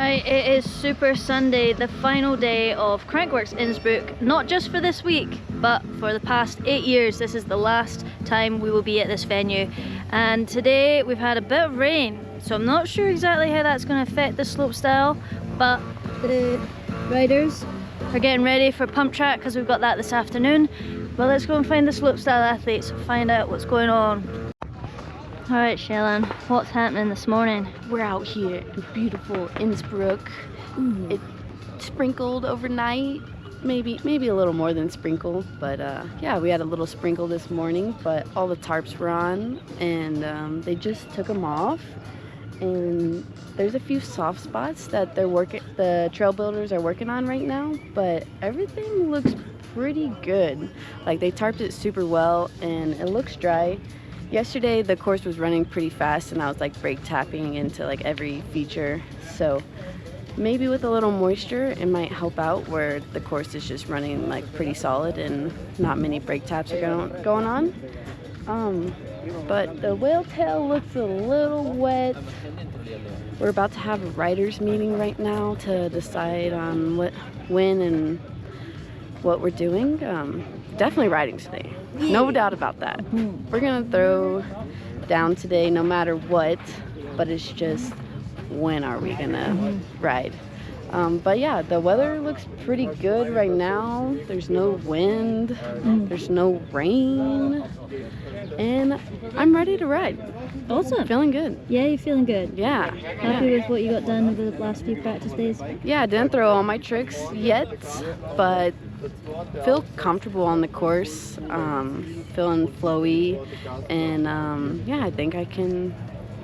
Right, it is Super Sunday, the final day of Crankworx Innsbruck, not just for this week, but for the past 8 years. This is the last time we will be at this venue. And today we've had a bit of rain, so I'm not sure exactly how that's going to affect the slopestyle, but the riders are getting ready for pump track because we've got that this afternoon. But let's go and find the slopestyle athletes and find out what's going on. Alright, Shailen, what's happening this morning? We're out here in beautiful Innsbruck. It sprinkled overnight, maybe a little more than sprinkle, but yeah, we had a little sprinkle this morning, but all the tarps were on and they just took them off. And there's a few soft spots that the trail builders are working on right now, but everything looks pretty good. Like, they tarped it super well and it looks dry. Yesterday the course was running pretty fast and I was like brake tapping into like every feature, so maybe with a little moisture it might help out where the course is just running like pretty solid and not many brake taps are going on. But the whale tail looks a little wet. We're about to have a riders meeting right now to decide on when and what we're doing. Definitely riding today, no doubt about that. We're gonna throw down today no matter what, but it's just when are we gonna ride. But yeah, the weather looks pretty good right now. There's no wind, there's no rain, and I'm ready to ride. Awesome. Feeling good. Yeah, you're feeling good? Yeah. Happy with what you got done over the last few practice days? Yeah, I didn't throw all my tricks yet, but feel comfortable on the course, feeling flowy, and yeah, I think I can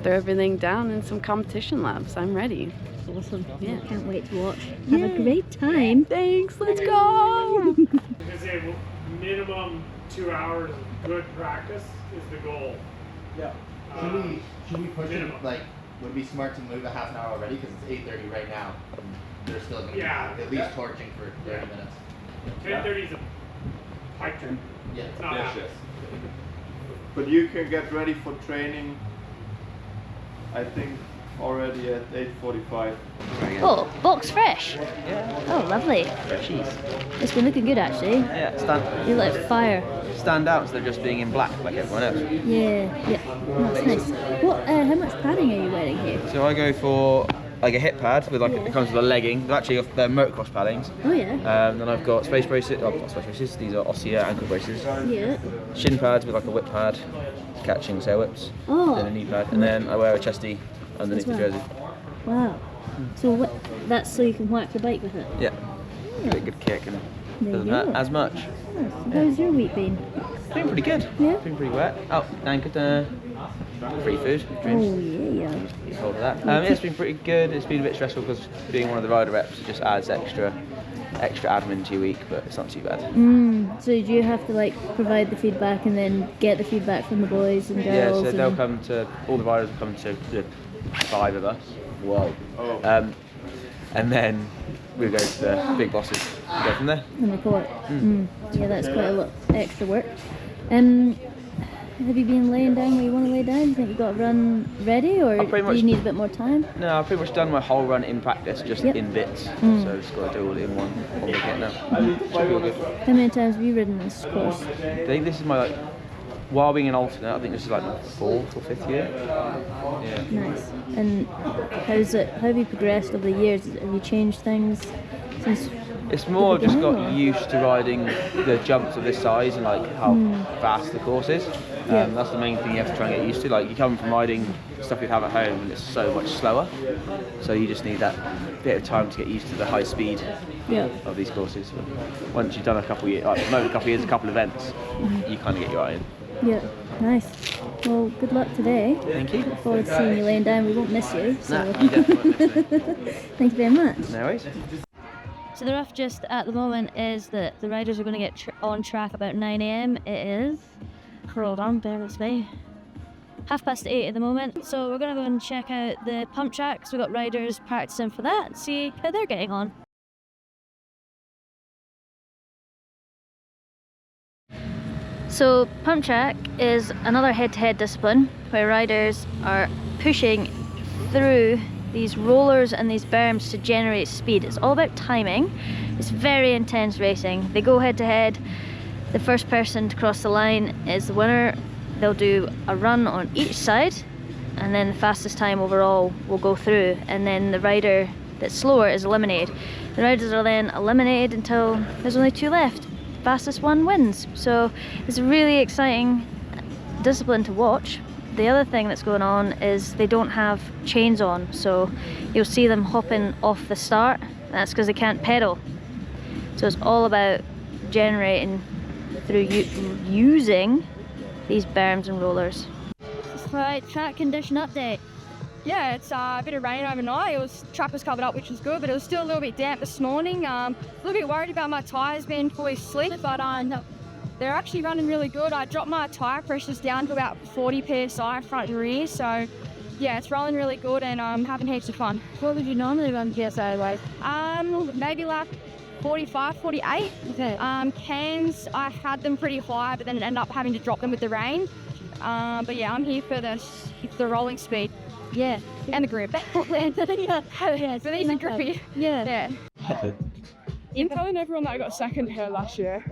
throw everything down in some competition laps. I'm ready. Awesome. Yeah. Can't wait to watch. Have a great time. Thanks, let's go! Minimum 2 hours of good practice is the goal. Yeah. Should we push it? Like, would it be smart to move a half an hour already? Because it's 8:30 right now. And they're still going to be at least torching for 30 minutes. 10:30 is a pipe dream. Yeah. It's not happening. But you can get ready for training, I think, already at 8:45. Oh, box fresh. Yeah. Oh, lovely. Cheese. It's been looking good actually. Yeah, You like fire. stand out instead of just being in black like everyone else. Yeah. Oh, that's nice. What? How much padding are you wearing here? So I go for like a hip pad with like it comes with a legging. They're actually they're motocross paddings. Oh yeah. Then I've got space braces. Oh, not space braces. These are Ossia ankle braces. Yeah. Shin pads with like a whip pad, catching sail whips. Oh. Then a knee pad, and then I wear a chesty underneath the jersey. Wow. So that's so you can whack the bike with it? Yeah. Get a good kick and There doesn't you hurt go. as much. How's your week been? It's been pretty good. Yeah? Been pretty wet. Oh, anchored. Free food, Oh drinks. yeah. Get hold of that. It's been pretty good. It's been a bit stressful because being one of the rider reps, it just adds extra admin to your week, but it's not too bad. So do you have to like provide the feedback and then get the feedback from the boys and Yeah, girls? so they'll come to, all the riders will come to the 5 of us. Whoa. And then we'll go to the big bosses and go from there. And report. Yeah, that's quite a lot extra work. Have you been laying down where you want to lay down? Do you think you've got a run ready, or do you need a bit more time? No, I've pretty much done my whole run in practice, just in bits. So I've just got to do all in one big hit now. Should be all good. How many times have you ridden this course? I think this is my, like, while being an alternate, I think this is like my 4th or 5th year. Yeah. Nice. And how have you progressed over the years? Have you changed things since? It's more the just beginning, got or? used to riding the jumps of this size and like how fast the course is. Yeah. That's the main thing you have to try and get used to. Like, you come from riding stuff you'd have at home and it's so much slower. So you just need that bit of time to get used to the high speed of these courses. But once you've done a couple of years, a couple of events, you kind of get your eye in. Yeah, nice. Well, good luck today. Thank you. Look forward to seeing you laying down. We won't miss you. So. Nah, you definitely won't miss me. Thank you very much. No worries. So the rough gist at the moment is that the riders are going to get on track about 9 AM. It is, hold on, bear with me, 8:30 at the moment. So we're going to go and check out the pump tracks. We've got riders practicing for that and see how they're getting on. So pump track is another head-to-head discipline where riders are pushing through these rollers and these berms to generate speed. It's all about timing. It's very intense racing. They go head to head. The first person to cross the line is the winner. They'll do a run on each side, and then the fastest time overall will go through, and then the rider that's slower is eliminated. The riders are then eliminated until there's only 2 left. Fastest one wins. So it's a really exciting discipline to watch. The other thing that's going on is they don't have chains on, so you'll see them hopping off the start. That's because they can't pedal. So it's all about generating through using these berms and rollers. Right, track condition update. Yeah, it's a bit of rain overnight. Track was covered up, which was good, but it was still a little bit damp this morning. A little bit worried about my tyres being fully slick, but they're actually running really good. I dropped my tyre pressures down to about 40 psi front and rear, so yeah, it's rolling really good, and I'm having heaps of fun. What would you normally run PSI like? Maybe like 45, 48. Okay. Cairns, I had them pretty high, but then ended up having to drop them with the rain. But yeah, I'm here for the rolling speed. Yeah. And the grip. Yeah, So these are grippy. Yeah. I'm telling everyone that I got second here last year,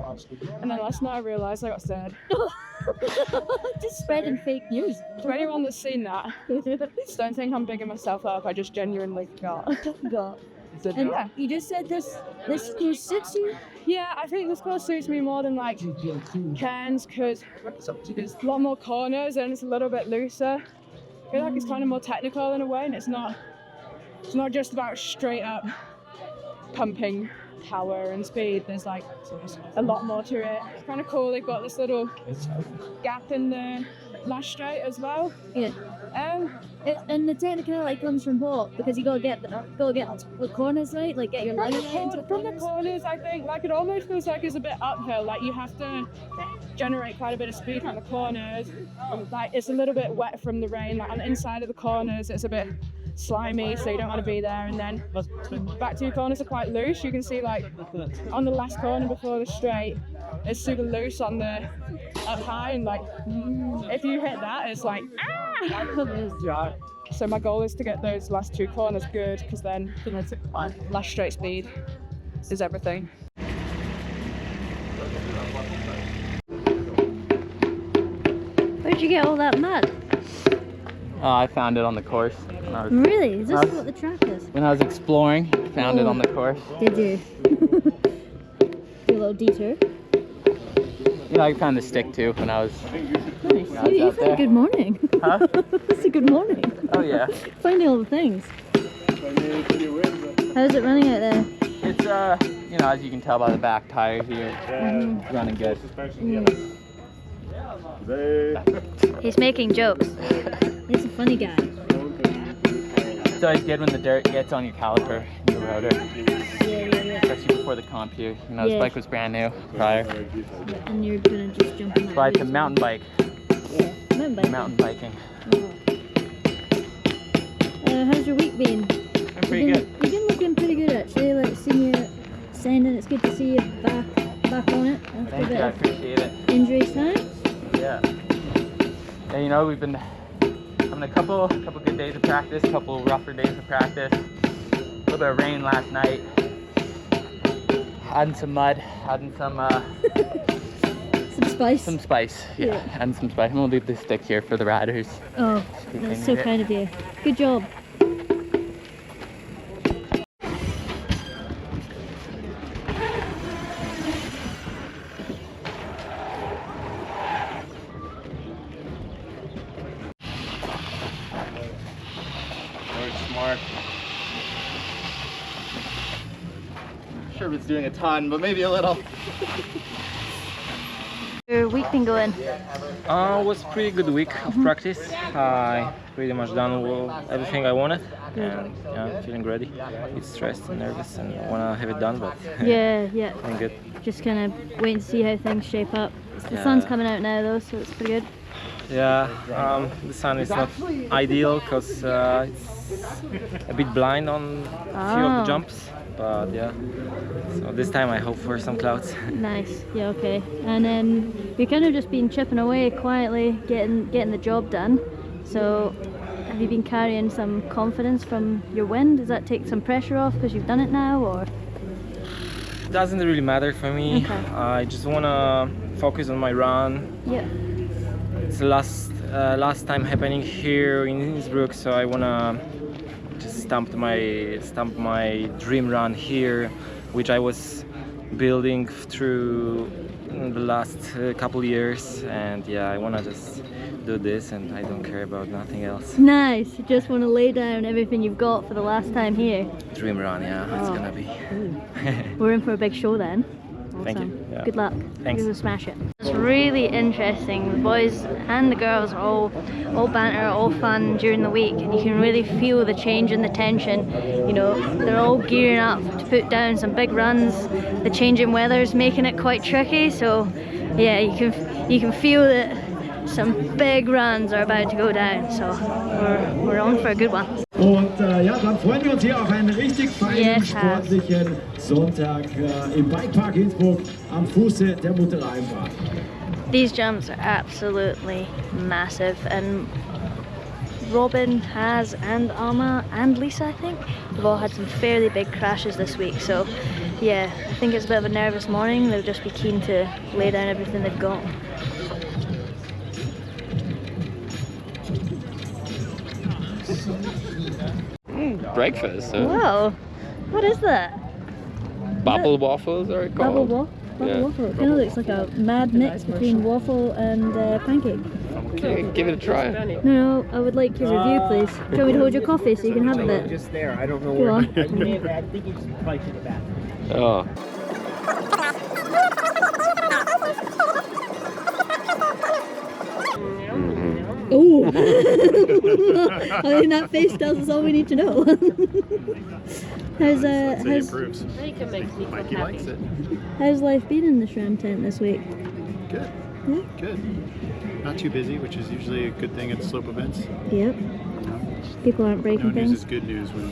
and then last night I realised I got third. Just spreading fake news. To anyone that's seen that, just don't think I'm bigging myself up. I just genuinely forgot. And yeah, you just said this course suits you? Yeah, I think this course suits me more than like Cairns, because there's a lot more corners and it's a little bit looser. I feel like it's kind of more technical in a way, and it's not just about straight up pumping power and speed. There's like a lot more to it. It's kind of cool. They've got this little gap in the last straight as well. Yeah. And the technical comes from what? Because you gotta get the corners right, like get your line into from the corners. I think like it almost feels like it's a bit uphill. Like you have to generate quite a bit of speed from the corners. Like it's a little bit wet from the rain. Like on the inside of the corners, it's a bit slimy, so you don't want to be there. And then back 2 corners are quite loose. You can see like on the last corner before the straight, it's super loose on the up high, and like if you hit that, it's like So my goal is to get those last 2 corners good, because then last straight speed is everything. Where'd you get all that mud? I found it on the course. Really? Is this what the track is? When I was exploring, found it on the course. Did you? Do a little detour? Yeah, I found the stick too when I was. Nice. You've had a good morning. Huh? It's a good morning. Oh yeah. Finding all the things. How's it running out there? It's as you can tell by the back tires here, running good. He's making jokes. He's a funny guy. It's always good when the dirt gets on your caliper in the rotor. Yeah. Especially before the comp here. This bike was brand new prior. And you're gonna just jump on that. So I had to mountain bike. Yeah. Mountain biking. How's your week been? I'm pretty good. You've been looking pretty good actually. Like seeing you sending. It's good to see you back on it after Thank you, I appreciate it. Injuries time. Yeah. And we've been having a couple good days of practice, a couple rougher days of practice. A little bit of rain last night. Adding some mud, adding some spice. Some spice, yeah. Adding some spice. I'm gonna leave this stick here for the riders. Oh, that's so kind of you. Good job. Smart. Not sure if it's doing a ton, but maybe a little. Your week been going? Was a pretty good week of practice. I pretty much done everything I wanted, and yeah, feeling ready. It's stressed and nervous and wanna have it done, but yeah. feeling good. Just kind of waiting to see how things shape up. The sun's coming out now though, so it's pretty good. Yeah, the sun is not ideal because it's a bit blind on a few of the jumps, but yeah. So this time I hope for some clouds. Nice. Yeah. Okay. And then you've kind of just been chipping away quietly, getting the job done. So Have you been carrying some confidence from your win? Does that take some pressure off because you've done it now, or? Doesn't really matter for me. Okay. I just wanna focus on my run. Yeah. It's the last time happening here in Innsbruck, so I wanna just stamp my dream run here, which I was building through the last couple years, and yeah, I wanna just do this, and I don't care about nothing else. Nice. You just want to lay down everything you've got for the last time here. Dream run, yeah, it's gonna be. We're in for a big show then. Awesome. Thank you. Yeah. Good luck. Thanks. You're gonna smash it. It's really interesting. The boys and the girls are all banter, all fun during the week, and you can really feel the change in the tension. You know, they're all gearing up to put down some big runs. The change in weather is making it quite tricky, so yeah, you can feel that some big runs are about to go down. So we're on for a good one. Und ja, dann freuen wir uns hier auf einen richtig feinen, sportlichen Sonntag im Bikepark Innsbruck am Fuße der Mutteralmbahn. These jumps are absolutely massive, and Robin has, and Alma and Lisa, I think, have all had some fairly big crashes this week. So yeah, I think it's a bit of a nervous morning. They'll just be keen to lay down everything they've got. Breakfast. Wow, what is that? Bubble waffles are it Bubble called? waffle. It kind of looks like a mad mix between waffle and pancake. Okay, give it a try. No, I would like your review, please. Do you want me to hold your coffee so you can have a bit? Just there. I don't know Go where. on. I think it's probably to the back. Oh. Oh! I think that face tells us all we need to know. How's Mikey likes it. How's life been in the SRAM tent this week? Good. Yeah? Good. Not too busy, which is usually a good thing at slope events. Yep. People aren't breaking No news things. is good news when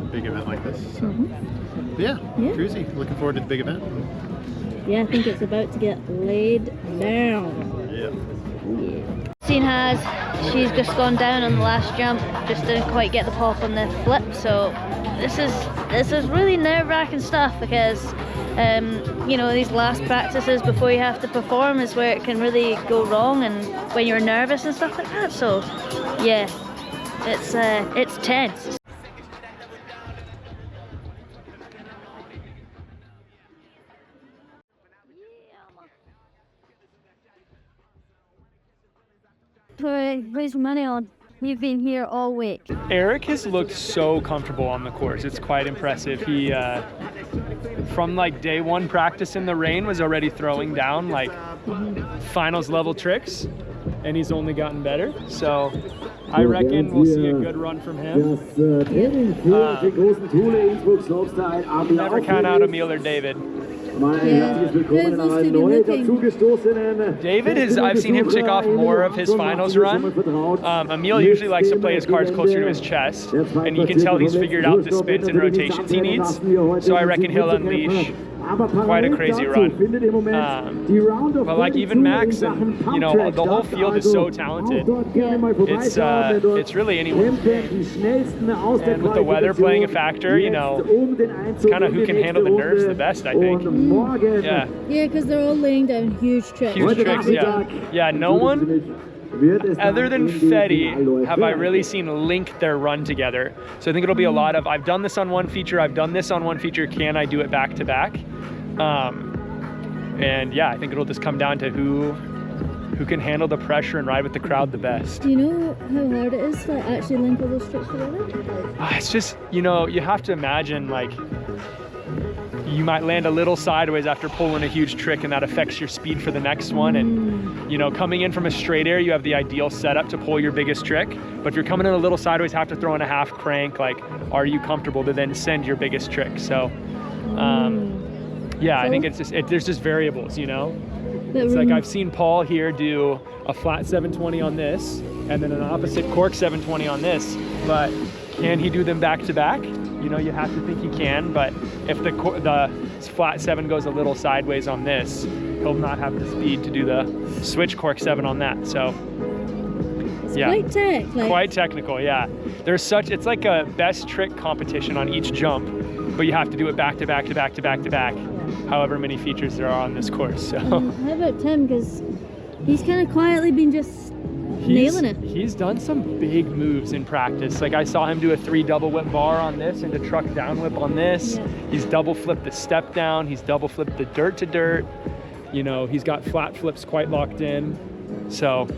a big event like this. So. But yeah, cruisy. Looking forward to the big event. Yeah, I think it's about to get laid down. Yeah. Christine has, she's just gone down on the last jump, just didn't quite get the pop on the flip, so this is really nerve-wracking stuff, because you know, these last practices before you have to perform is where it can really go wrong, and when you're nervous and stuff like that. So yeah, it's tense. Raise money on. You've been here all week. Eric has looked so comfortable on the course. It's quite impressive. He, from like day one practice in the rain, was already throwing down like finals level tricks, and he's only gotten better. So I reckon we'll see a good run from him. Never count out Emil or David. David is, I've seen him tick off more of his finals run. Emil usually likes to play his cards closer to his chest, and you can tell he's figured out the spins and rotations he needs. So I reckon he'll unleash quite a crazy run. But like even Max and, you know, the whole field is so talented. It's really anyone's game. And with the weather playing a factor, you know, it's kind of who can handle the nerves the best, I think. Yeah. Yeah, because they're all laying down huge tricks. Huge tricks, yeah. Yeah, no one other than Fetty have I really seen link their run together. So I think it'll be a lot of, I've done this on one feature, I've done this on one feature, can I do it back to back? And yeah, I think it'll just come down to who can handle the pressure and ride with the crowd the best. Do you know how hard it is to actually link all those tricks together? It's just, you know, you have to imagine, like, you might land a little sideways after pulling a huge trick, and that affects your speed for the next one. And you know, coming in from a straight air, you have the ideal setup to pull your biggest trick. But if you're coming in a little sideways, have to throw in a half crank, like, are you comfortable to then send your biggest trick? So yeah, I think it's just, there's just variables, you know? It's like I've seen Paul here do a flat 720 on this, and then an opposite cork 720 on this, but can he do them back to back? You know, you have to think he can, but if the flat 7 goes a little sideways on this, he'll not have the speed to do the switch cork 7 on that. So It's quite tech. Like. Quite technical, yeah. There's such, it's like a best trick competition on each jump, but you have to do it back to back to back to back to back, however many features there are on this course. So. How about Tim? Because he's kind of quietly been just nailing it. He's done some big moves in practice. Like I saw him do a 3 double whip bar on this and a truck down whip on this. Yeah. He's double flipped the step down. He's double flipped the dirt to dirt. You know, he's got flat flips quite locked in. So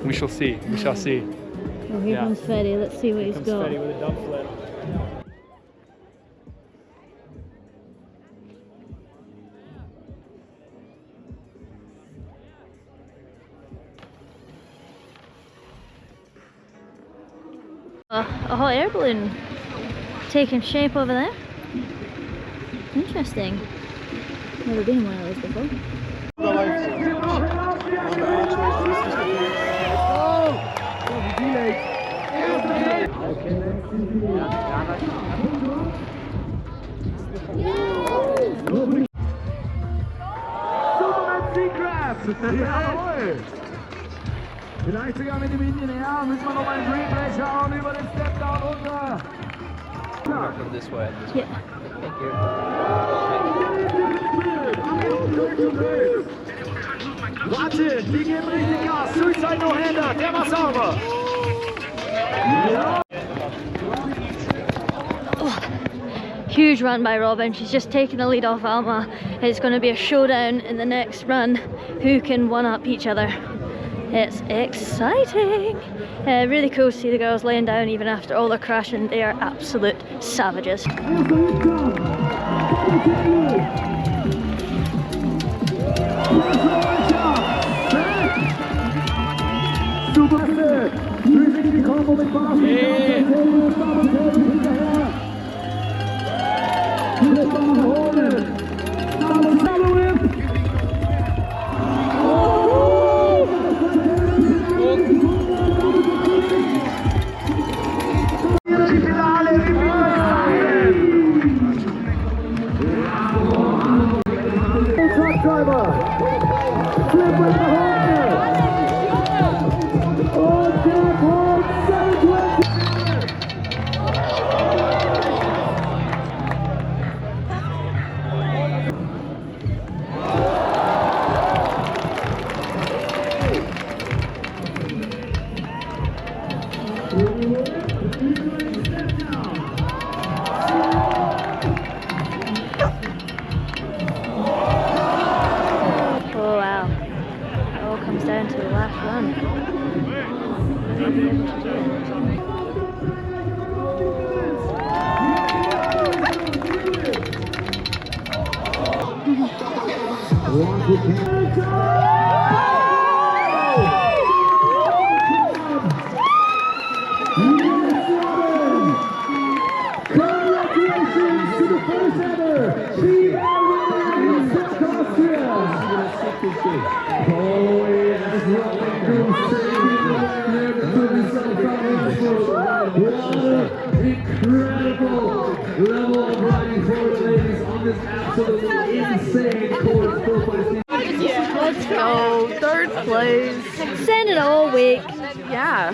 we shall see. We shall see. Well, here comes Fetty. Let's see what he's got. Fetty with a dump flip. A hot air balloon taking shape over there. Interesting. Never been in one of those before. Vielleicht sogar mit dem Indian Air müssen wir noch einen Replay schauen über den Step-Down runter. From this way. Yeah. Thank you. Warte, die geben richtig Gas. Suicide No-Hander, der war sauber. Huge run by Robin. She's just taken the lead off Alma. It's going to be a showdown in the next run. Who can one-up each other? It's exciting. Really cool to see the girls laying down even after all their crashing. They are absolute savages. Let's go, third place. Send it all week. Yeah,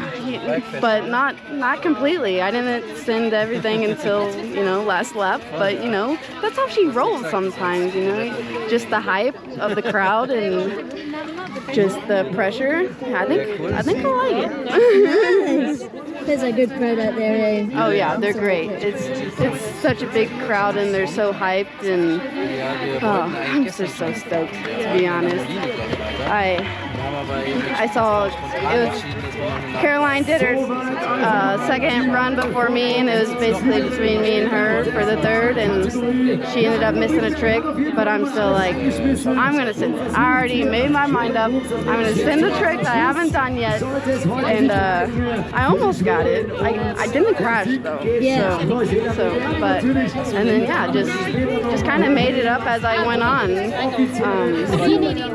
but not completely. I didn't send everything until, you know, last lap, but you know, that's how she rolls sometimes, you know, just the hype of the crowd and just the pressure. I think I like it. Nice. There's a good crowd out there, eh? Oh yeah, they're great. It's such a big crowd and they're so hyped and I'm just so stoked, to be honest. I saw it was Caroline did her second run before me, and it was basically between me and her for the third, and she ended up missing a trick, but I'm still like, I'm gonna send it. I already made my mind up. I'm gonna send the trick that I haven't done yet, and I almost got it. I didn't crash though. Yeah. And then yeah, just kind of made it up as I went on.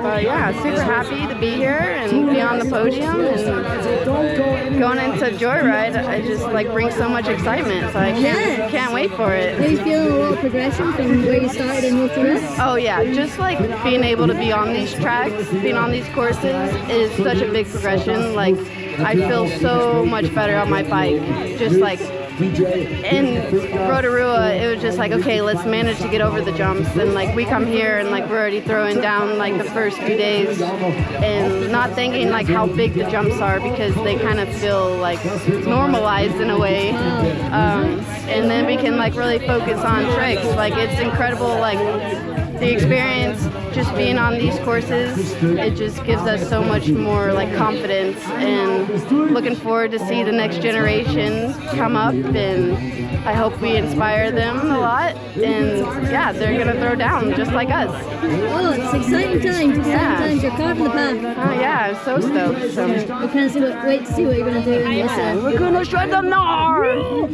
But yeah, super happy to be here and be on the podium, and going into Joyride, I just like brings so much excitement, so I can't wait for it. Are you feeling a lot of progression from where you started in Rotorua? Oh yeah, just like being able to be on these tracks, being on these courses is such a big progression. Like I feel so much better on my bike. Just like in Rotorua, it was just like, okay, let's manage to get over the jumps. And like we come here and like we're already throwing down like the first few days and not thinking like how big the jumps are because they kind of feel like normalized in a way. And then we can like really focus on tricks. Like it's incredible, like the experience just being on these courses, it just gives us so much more like confidence, and looking forward to see the next generation come up, and I hope we inspire them a lot, and yeah, they're gonna throw down just like us. Oh, it's exciting times, you're carving the path. Oh yeah, I'm so stoked. So. We can't wait to see what you're gonna do in this. We're gonna shred them now!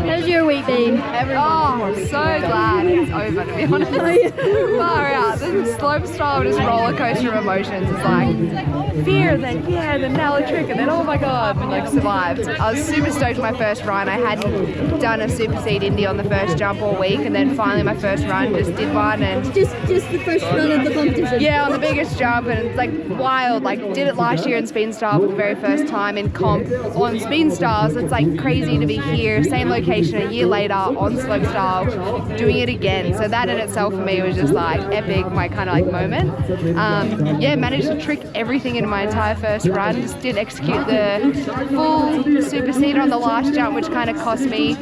How's your week been? Oh, I'm so glad it's over, to be honest. Far out. The slopestyle, just roller coaster of emotions. It's like fear, then yeah, then nail a trick, and then oh my god, and like survived. I was super stoked my first run. I hadn't done a supersede Indy on the first jump all week, and then finally my first run just did one, and just the first run of the competition. Yeah, on the biggest jump, and it's like wild. Like did it last year in speed style for the very first time in comp on speed styles. It's like crazy to be here, same location a year later on slopestyle, doing it again. So that in itself for me was just like epic, my kind of like moment. Yeah, managed to trick everything in my entire first run. Just didn't execute the full superseder on the last jump, which kind of cost me.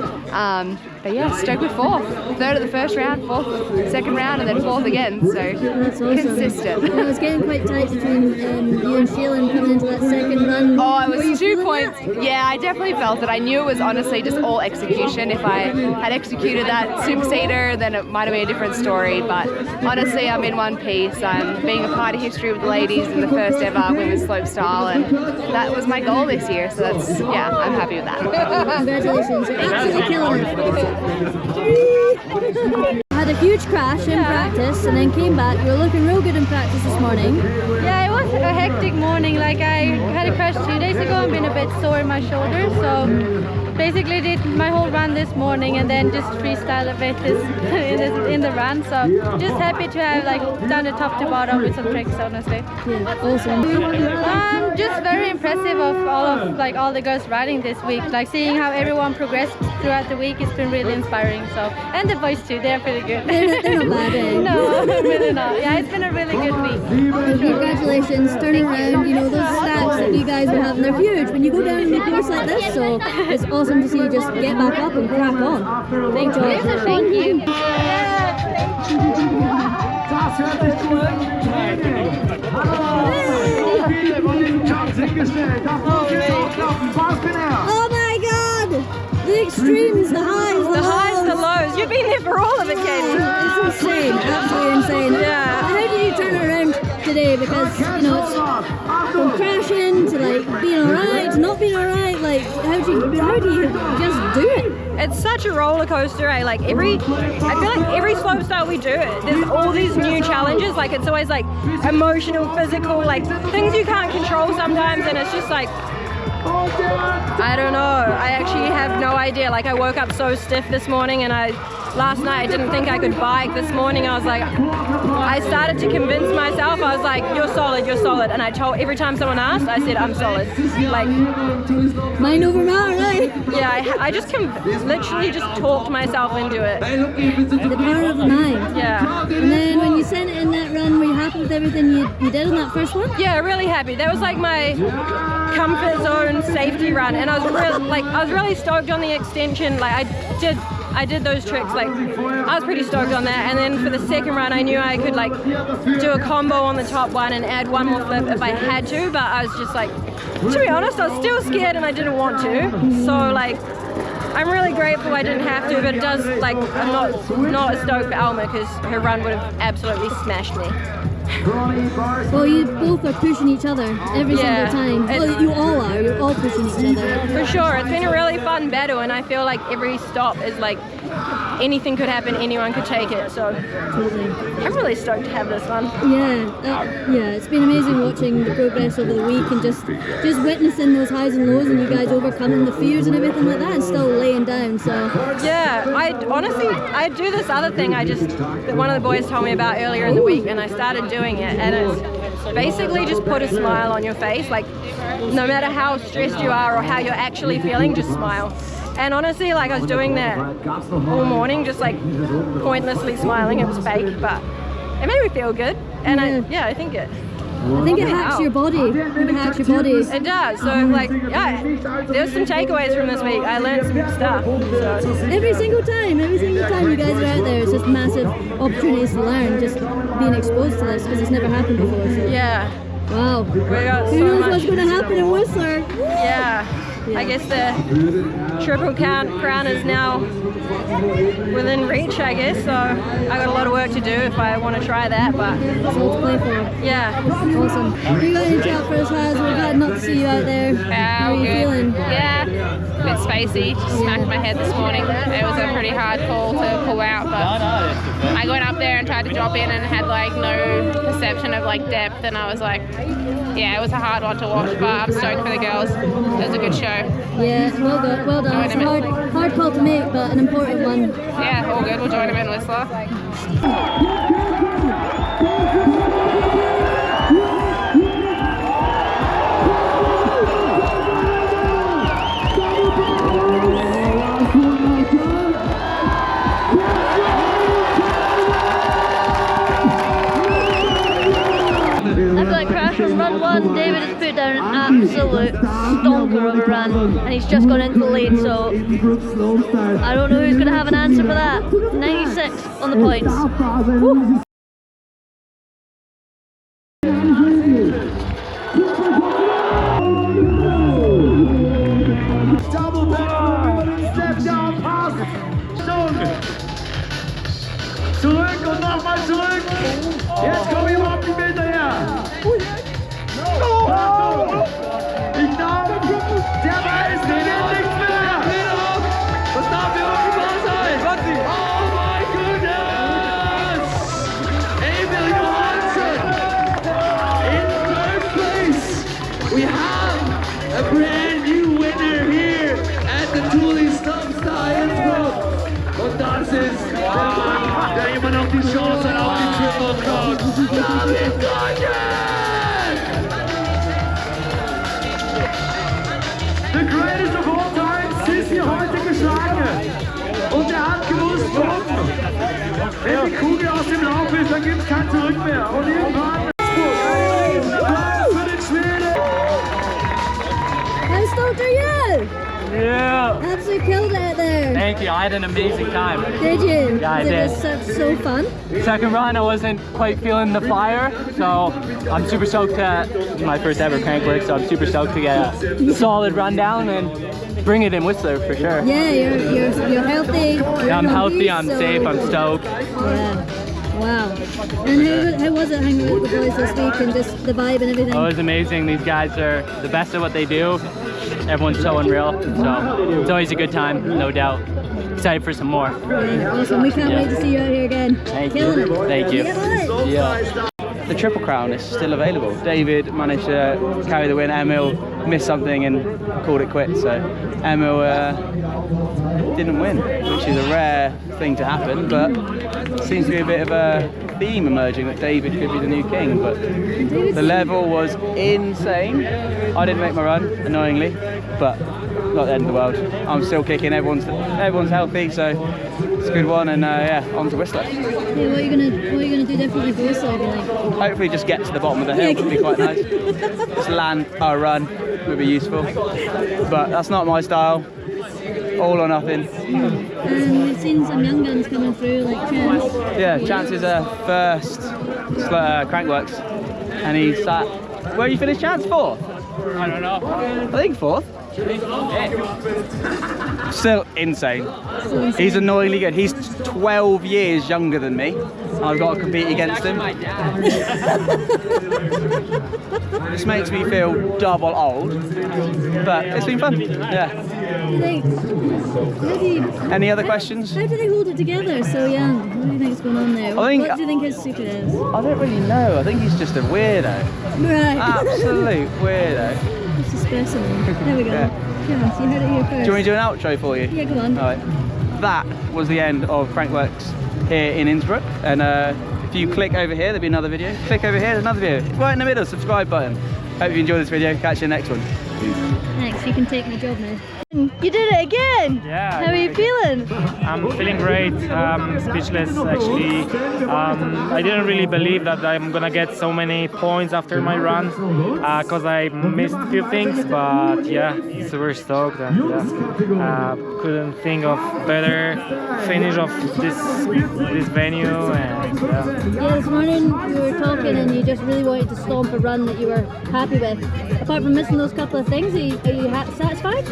But yeah, stoked with fourth. Third of the first round, fourth second round, and then fourth again. So that's awesome. Consistent. Well, it was getting quite tight between you and Sheila coming into that second run. Oh, it was 2 points. Yeah, I definitely felt it. I knew it was honestly just all execution. If I had executed that superseder, then it might have been a different story. But honestly, I'm in one piece. I'm being a part of history with the ladies in the first ever women's slopestyle, and that was my goal this year. So that's, yeah, I'm happy with that. Congratulations, you're absolutely killing it. Had a huge crash in practice and then came back. You were looking real good in practice this morning. Yeah, it was a hectic morning. Like I had a crash 2 days ago and been a bit sore in my shoulder, so basically did my whole run this morning and then just freestyle a bit in the run. So just happy to have like done the top to bottom with some tricks, honestly. Yeah, awesome. Just very impressive of all the girls riding this week. Like seeing how everyone progressed throughout the week, it's been really inspiring. So, and the boys too, they're pretty good. They're not bad, eh? No, really not. Yeah, it's been a really good week. Congratulations, turning around, you know, those stats that you guys were having, they're huge when you go down in a course like this, so it's awesome to see you just get back up and crack on. Thank you. Thank you. Oh my god! The extremes, the highs, the lows. You've been there for all of it, Katie. It's insane, absolutely insane. Yeah. How did you turn it around today? Because, you know, it's from crashing to like being alright to not being alright. Like, how do you just do it? It's such a roller coaster, eh? Like I feel like every slopestyle we do, there's all these new challenges. Like it's always like emotional, physical, like things you can't control sometimes, and it's just like, I don't know. I actually have no idea. Like I woke up so stiff this morning, and last night I didn't think I could bike. This morning I was like, I started to convince myself. I was like, you're solid, you're solid. And I told, every time someone asked, I said, I'm solid. Like, mind over matter, right? Yeah, I just literally just talked myself into it. The power of the mind. Yeah. And then when you sent it in that run, were you happy with everything you did in that first one? Yeah, really happy. That was like my comfort zone safety run, and I was really stoked on the extension. Like I did those tricks, like I was pretty stoked on that. And then for the second run I knew I could like do a combo on the top one and add one more flip if I had to, but I was just like, to be honest, I was still scared and I didn't want to. So like I'm really grateful I didn't have to, but it does, like, I'm not as stoked for Alma because her run would have absolutely smashed me. Well, you both are pushing each other every single time. Well, you all are. You're all pushing each other. For sure. It's been a really fun battle, and I feel like every stop is like anything could happen, anyone could take it. So I'm really stoked to have this one. Yeah, it's been amazing watching the progress over the week and just witnessing those highs and lows and you guys overcoming the fears and everything like that and still laying down. So yeah, I do this other thing that one of the boys told me about earlier in the week, and I started doing it, and basically just put a smile on your face. Like, no matter how stressed you are or how you're actually feeling, just smile. And honestly, like, I was doing that all morning, just like pointlessly smiling. It was fake, but it made me feel good. And I think it hacks your body. It hacks your body. It does. So like, yeah, there's some takeaways from this week. I learned some stuff. So. Every single time you guys are out there, it's just massive opportunities to learn, just being exposed to this, because it's never happened before. So. Yeah. Wow. Who knows what's going to happen in Whistler? Yeah. I guess the triple crown is now within reach, I guess, so I got a lot of work to do if I want to try that, but it's all to play for. Yeah. Awesome. You got any chat for us, Haz? We're glad not to see you out there. How are you feeling? Yeah, a bit spacey. Just smacked my head this morning. It was a pretty hard call to pull out, but I went up there and tried to drop in and had like no perception of like depth, and I was like, yeah, it was a hard one to watch, but I'm stoked for the girls. It was a good show. Yeah, well done. Well done. It's a hard call to make, but an important one. Yeah, all good. We'll join them in Whistler. Run one, David has put down an absolute stonker of a run, and he's just gone into the lead, so I don't know who's going to have an answer for that. 96 on the points. Woo. Zurück und nochmal zurück. Jetzt kommen überhaupt nicht mehr hinterher. Ich glaube, der weiß nicht mehr. Das darf ja auch nicht wahr sein. Oh my goodness! Emil Johansson in third place. We have a brand new winner here at the Slopestyle Innsbruck. Und das ist der Mann, der immer noch die Chance hat auf die Triple Crown. David The greatest of all time ist hier heute geschlagen. Und er hat gewusst, warum. Wenn die Kugel aus dem Lauf ist, dann gibt es kein Zurück mehr. Und irgendwann für den Schweden. How stoked are you? Yeah. Absolutely killed it there. Thank you. I had an amazing time. Did you? Yeah, I did. It was so fun. Second run, I wasn't quite feeling the fire, so I'm super stoked to, my first ever Crankworx, so I'm super stoked to get a solid run down and bring it in Whistler for sure. Yeah, you're healthy. Yeah, I'm healthy, I'm safe, I'm stoked. Yeah. Wow. And how was it hanging with the boys this week and just the vibe and everything? Oh, it was amazing. These guys are the best at what they do. Everyone's so unreal, so it's always a good time, no doubt. Excited for some more. Yeah, awesome. We can't wait to see you out here again. Thank you. Thank you. Yeah. The Triple Crown is still available. David managed to carry the win. Emil missed something and called it quits. So Emil didn't win, which is a rare thing to happen, but seems to be a bit of a theme emerging that David could be the new king. But the level was insane. I didn't make my run, annoyingly, but not the end of the world. I'm still kicking. Everyone's healthy, so it's a good one. And yeah, on to Whistler. Yeah, what are you gonna do differently for Whistler? Do you think? Hopefully, just get to the bottom of the hill would be quite nice. Just land a run would be useful, but that's not my style. All or nothing. We've seen some young guns coming through, like Chance. Yeah, Chance is a first Crankworx, and he sat. Where you finished, Chance? Fourth? I don't know. I think fourth. Still insane. He's annoyingly good. He's 12 years younger than me. I've got to compete against him. This makes me feel double old, but it's been fun. Yeah. Any other questions? How do they hold it together so young? What do you think's going on there? What do you think his secret is? I don't really know. I think he's just a weirdo. Right. Absolute weirdo. It's a specimen. There we go. Yeah. Come on, so you heard it here first. Do you want me to do an outro for you? Yeah, go on. All right. That was the end of Crankworx here in Innsbruck, and If you click over here, there'll be another video. Click over here, there's another video. Right in the middle, subscribe button. Hope you enjoyed this video. Catch you in the next one. Next, you can take my job now. You did it again! Yeah. How are you feeling? I'm feeling great. Speechless actually. I didn't really believe that I'm gonna get so many points after my run because I missed a few things, but yeah, super stoked and yeah, couldn't think of better finish of this venue and Yeah, this morning we were talking and you just really wanted to stomp a run that you were happy with. Apart from missing those couple of things, are you satisfied?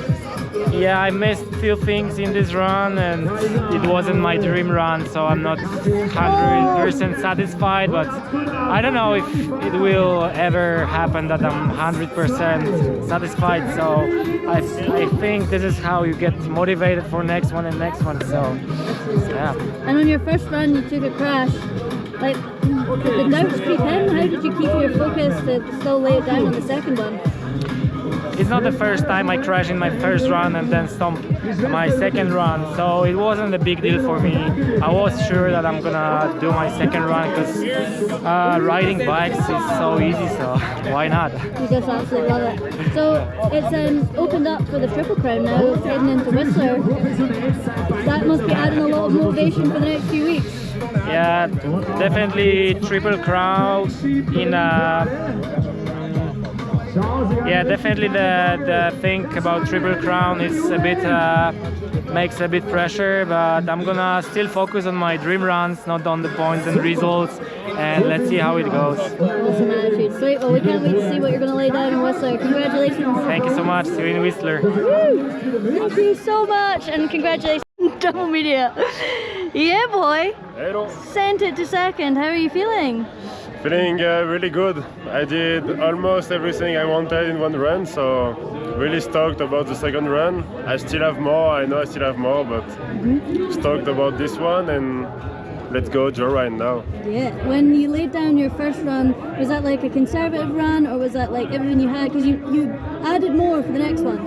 Yeah, I missed a few things in this run and it wasn't my dream run, so I'm not 100% satisfied, but I don't know if it will ever happen that I'm 100% satisfied, so I think this is how you get motivated for next one and next one, so yeah. And on your first run you took a crash. Like, did the doubts creep in? How did you keep your focus to still lay it down on the second one? It's not the first time I crashed in my first run and then stomped my second run, so it wasn't a big deal for me. I was sure that I'm gonna do my second run because riding bikes is so easy, so why not? You just absolutely love it. So it's opened up for the Triple Crown now, heading into Whistler. That must be adding a lot of motivation for the next few weeks. Yeah, definitely Triple Crown in yeah, definitely the thing about Triple Crown is a bit makes a bit pressure, but I'm gonna still focus on my dream runs, not on the points and results, and let's see how it goes. Awesome attitude. Sweet, well we can't wait to see what you're gonna lay down in Whistler. Congratulations. Thank you so much. See you in Whistler. Woo! Thank you so much and congratulations. Double media. Yeah boy. Hello. Sent it to second. How are you feeling? Feeling really good. I did almost everything I wanted in one run, so really stoked about the second run. I still have more, I know I still have more, but stoked about this one and let's go joyride now. Yeah, when you laid down your first run, was that like a conservative run or was that like everything you had? Because you added more for the next one.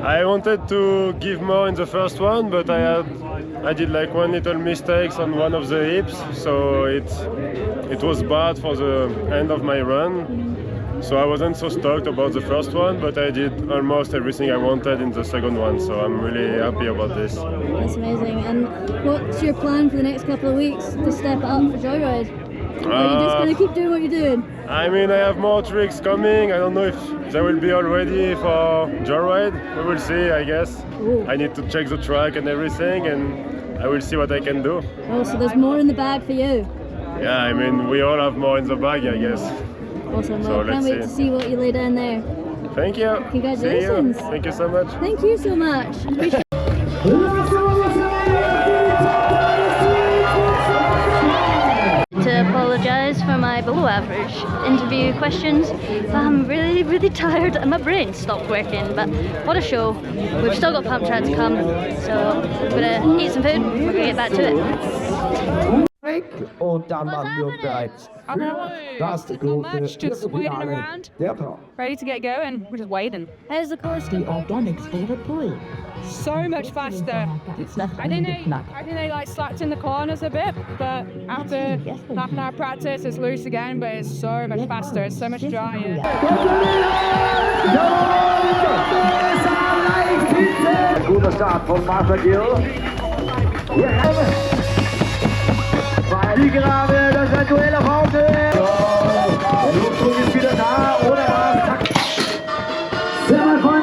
I wanted to give more in the first one, but I did like one little mistake on one of the hips, so it was bad for the end of my run. So I wasn't so stoked about the first one, but I did almost everything I wanted in the second one, so I'm really happy about this. That's amazing. And what's your plan for the next couple of weeks to step it up for joyride? Or are you just going to keep doing what you're doing? I mean, I have more tricks coming. I don't know if they will be all ready for joyride. We will see, I guess. Ooh. I need to check the track and everything, and I will see what I can do. Oh, so there's more in the bag for you? Yeah, I mean, we all have more in the bag, I guess. Awesome. So Well, can't wait to see what you lay down there. Thank you. Congratulations. See you. Thank you so much. Thank you so much. Appreciate to apologise for my below average interview questions. I'm really tired and my brain stopped working, but what a show. We've still got pump track to come, so we're gonna eat some food, we're gonna get back to it. Und dann machen wir uns bereit. Das große Finale der Frau. Ready to get going. We're just waiting. How's the course Die Organics favorite pool. So much faster. I think they like slacked in the corners a bit, but after half an hour practice, it's loose again. But it's so much faster. It's so much drier. Guter Start von Martha Gill. Die Gerade, das ist ein Duell auf Augenhöhe. Der Luftdruck ist wieder da, ohne Rast. Sehr weit vorne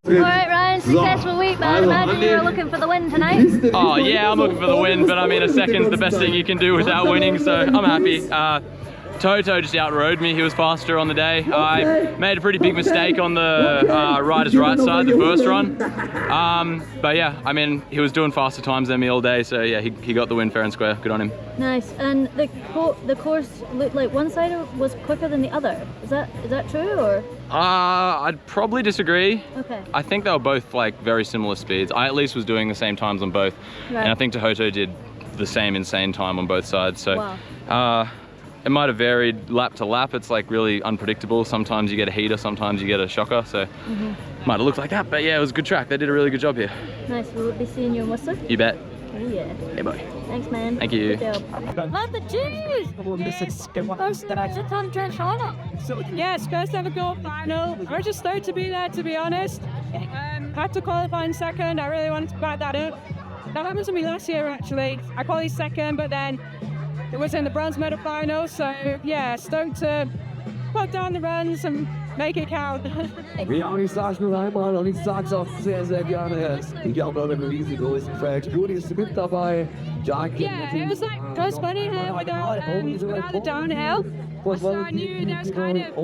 Alright Ryan, successful week man. Imagine you were looking for the win tonight. Oh yeah, I'm looking for the win, but I mean a second's the best thing you can do without winning, so I'm happy. Toto just outrode me, he was faster on the day. I made a pretty big mistake on the rider's right side, the first run. But yeah, I mean, he was doing faster times than me all day, so yeah, he got the win fair and square, good on him. Nice, and the course looked like one side was quicker than the other. Is that true or? I'd probably disagree. Okay. I think they were both like very similar speeds. I at least was doing the same times on both. Right. And I think Toto did the same insane time on both sides, so. Wow. it might have varied lap to lap. It's like really unpredictable. Sometimes you get a heater, sometimes you get a shocker. So might have looked like that, but yeah, it was a good track. They did a really good job here. Nice. We'll be seeing you in Whistler. You bet. Oh yeah. Hey, buddy. Thanks, man. Thank you. Good job. Love the cheese! So, yes, first ever gold final. I was just stoked to be there, to be honest. Had to qualify in second. I really wanted to back that up. That happened to me last year, actually. I qualified second, but then it was in the bronze medal final. So, yeah, stoked to put down the runs and make it count. Ja, ich sag's nur einmal und ich sag's auch sehr, sehr gerne. Ich glaube, ein Risiko ist Fred. Judy ist mit dabei. Yeah, it was like goes funny here without the downhill. So I knew there's kind of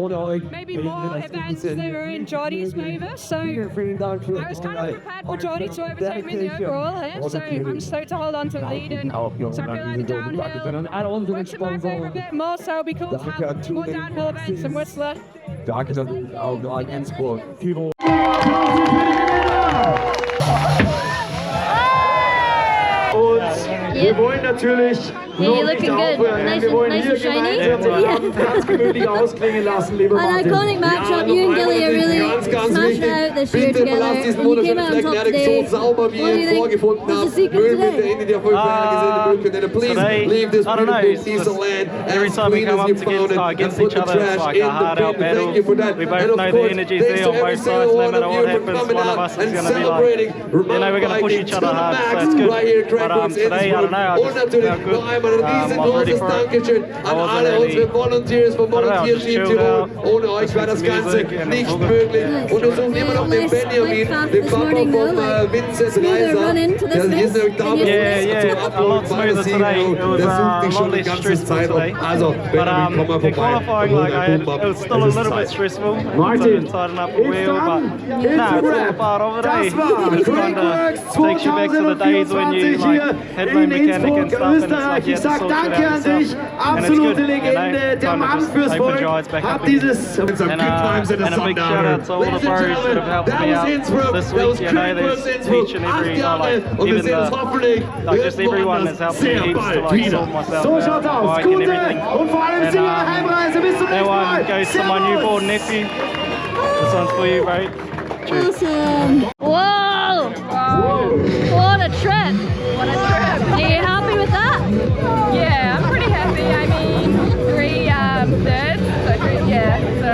maybe more events that were in Geordie's favour, so I was kind of prepared for Geordie to overtake me in the overall here, so I'm stoked to hold on to the lead and so I feel like the downhill works in my favour a bit more, so it'll be cool to have more downhill events in Whistler. Danke, dass du auch noch in Innsbruck. Wir wollen natürlich noch nicht aufhören. Wir wollen hier gemeinsam ganz gemütlich ausklingen lassen, lieber Martin. An iconic matchup, you and Gilly are really smashed out this year together. And you came out on top today. What do you think? What's the secret today? Today, I don't know, every time we come up against each other, it's like a hard out battle. We both know the energy's there on both sides, no matter what happens, one of us is going to be like, you know, we're going to push each other hard, so it's good. But today, I don't know, I just felt good. I'm ready for it. I wasn't really, I just chilled out, listened to music and all good. Und wir suchen immer noch den Benjamin, den Papa von Vincent Reiser. Yeah, a lot smoother today. It was a lot less stressful today. But the qualifying, it was still a little bit stressful. Martin, tighten up the wheel, but no, it's all part of it. It kind of takes you back to the days when you had no mechanic and stuff, and it's like you had to sort it out yourself. And it's good, you know, kind of just opened your eyes back up again. And a big shout out to all the pros that have helped me out this week. You know, there's each and every, even just everyone that's helped me heaps to sort myself out, bike and everything. And that one goes to my newborn nephew. This one's for you, bro. Cheers. Awesome. Whoa! What a trip! What a trip! Are you happy with that? Yeah, I'm pretty happy. I mean, 3 thirds, so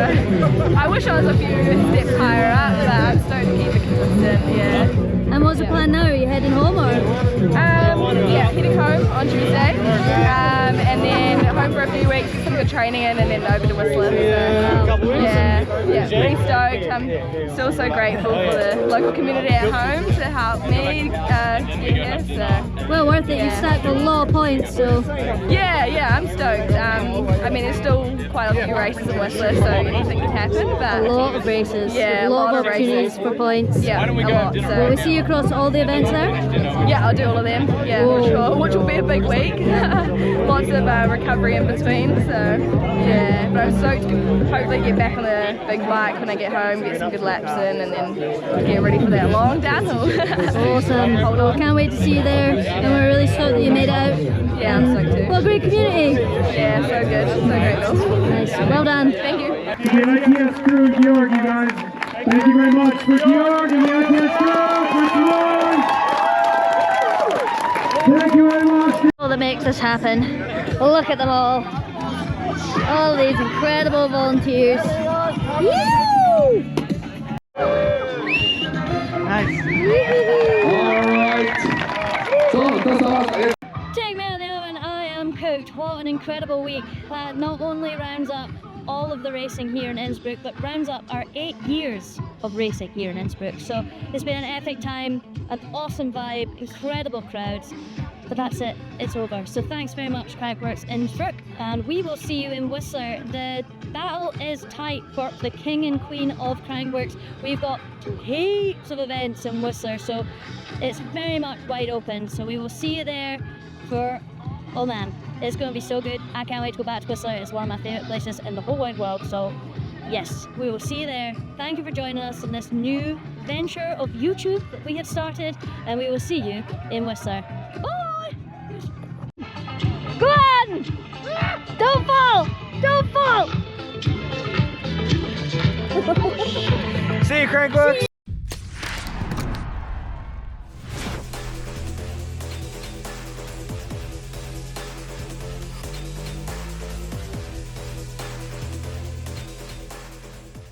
I wish I was a few steps higher up, but I'm stoked to keep it consistent, yeah. And what's the plan now? Are you heading home or? Yeah, heading home on Tuesday, and then home for a few weeks, some good training in, and then over to Whistler. So, yeah, pretty stoked. I'm still so grateful for the local community at home to help me get here. So. Well worth it. You stacked a lot of points, so. Yeah, I'm stoked. I mean, there's still quite a few races in Whistler, so anything can happen. But a lot of races. Yeah, a lot of races for points. Yeah, a lot. So. Will we see you across all the events there? Yeah, I'll do all of them. Yeah, for sure. Which will be a big week. Lots of recovery in between. So yeah, but I'm stoked to hopefully get back on the big bike when I get home, get some good laps in, and then get ready for that long downhill. Awesome. Well, can't wait to see you there, and we're really stoked that you made it out. Yeah, I'm stoked too. What a great community. Yeah, so good. So grateful. Nice. Well done. Thank you. The ITS crew in Georg, you guys. Thank you very much for Georg and the ITS crew for Georg. Thank you very much. All that makes this happen. Look at them all. All these incredible volunteers. Woo! Nice. Alright. So, das war's. Check me out the other one. I am cooked. What an incredible week. That not only rounds up all of the racing here in Innsbruck, but rounds up our 8 years of racing here in Innsbruck. So it's been an epic time, an awesome vibe, incredible crowds. But that's it, it's over. So thanks very much, Crankworx Innsbruck, and we will see you in Whistler. The battle is tight for the king and queen of Crankworx. We've got heaps of events in Whistler, so it's very much wide open. So we will see you there for, oh man, it's going to be so good. I can't wait to go back to Whistler. It's one of my favourite places in the whole wide world. So yes, we will see you there. Thank you for joining us in this new venture of YouTube that we have started, and we will see you in Whistler. Bye! Go on! Don't fall! Don't fall! See you, Crankworx.